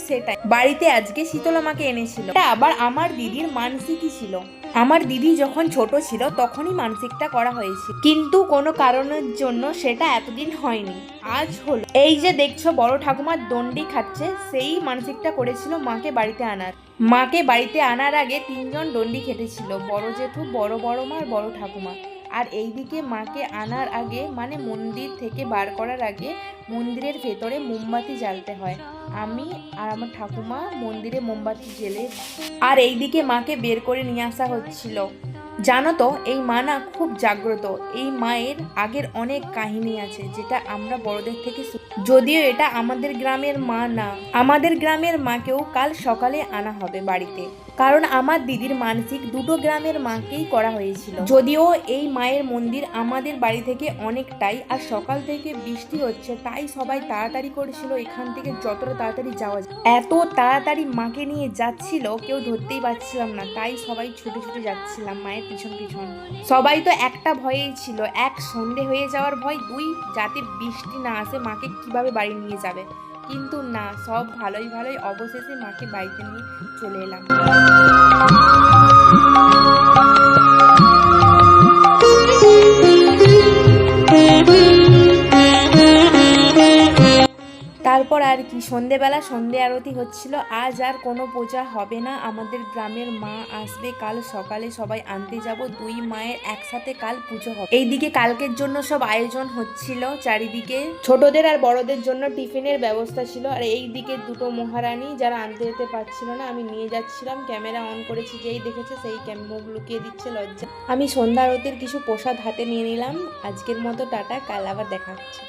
সেটাই বাড়িতে আজকে শীতলা মাকে এনেছিল। এটা আবার আমার দিদির মানসিকই ছিল। আমার দিদি যখন ছোট ছিল তখনই মানসিকটা করা হয়েছিল, কিন্তু কোনো কারণের জন্য সেটা এতদিন হয়নি। আজ হলো। এই যে দেখছো বড় ঠাকুমার দণ্ডি খাচ্ছে, সেই মানসিকটা করেছিল মাকে বাড়িতে আনার। মাকে বাড়িতে আনার আগে 3জন দণ্ডি খেটেছিল, বড় জেঠু, বড় মা আর বড় ঠাকুমা। আর এইদিকে মাকে আনার আগে মানে মন্দির থেকে বার করার আগে মন্দিরের ভেতরে মোমবাতি জ্বালতে হয়। আমি আর আমার ঠাকুমা মন্দিরে মোমবাতি জ্বেলে, আর এইদিকে মাকে বের করে নিয়ে আসা হচ্ছিল। জানো তো এই মা না খুব জাগ্রত। এই মায়ের আগের অনেক কাহিনী আছে যেটা আমরা বড়দের থেকে যদিও এটা আমাদের গ্রামের মা না, আমাদের গ্রামের মাকেও কাল সকালে আনা হবে বাড়িতে, কারণ আমার দিদির মানসিক দুটো গ্রামের মাকেই করা হয়েছিল। যদিও এই মায়ের মন্দির আমাদের বাড়ি থেকে অনেকটাই, আর সকাল থেকে বৃষ্টি হচ্ছে তাই সবাই তাড়াতাড়ি করেছিল এখান থেকে যতটা তাড়াতাড়ি যাওয়া যায়। এত তাড়াতাড়ি মাকে নিয়ে যাচ্ছিল কেউ ধরতেই পারছিলাম না, তাই সবাই ছুটে ছুটে যাচ্ছিলাম মায়ের পিছন পিছন। সবাই তো একটা ভয়েই ছিল, এক সন্ধে হয়ে যাওয়ার ভয়, দুই যাতে বৃষ্টি না আসে মাকে কিভাবে বাড়ি নিয়ে যাবে। কিন্তু না, সব ভালোই অবশেষে মাকে বাড়িতে নিয়ে চলে এলাম। তারপর আর কি, সন্ধেবেলা সন্ধে আরতি হচ্ছিল। আজ আর কোনো পূজা হবে না, আমাদের গ্রামের মা আসবে কাল সকালে, সবাই আনতে যাব। দুই মায়ের একসাথে কাল পুজো হবে। এইদিকে কালকের জন্য সব আয়োজন হচ্ছিল চারিদিকে, ছোটদের আর বড়দের জন্য টিফিনের ব্যবস্থা ছিল। আর এইদিকে দুটো মহারানী যারা আনতে যেতে পারছিল না, আমি নিয়ে যাচ্ছিলাম। ক্যামেরা অন করেছি, যেই দেখেছে সেই মুখ লুকিয়ে দিচ্ছে লজ্জা। আমি সন্ধ্যা আরতির কিছু প্রসাদ হাতে নিয়ে নিলাম। আজকের মতো টাটা, কাল আবার দেখা হচ্ছে।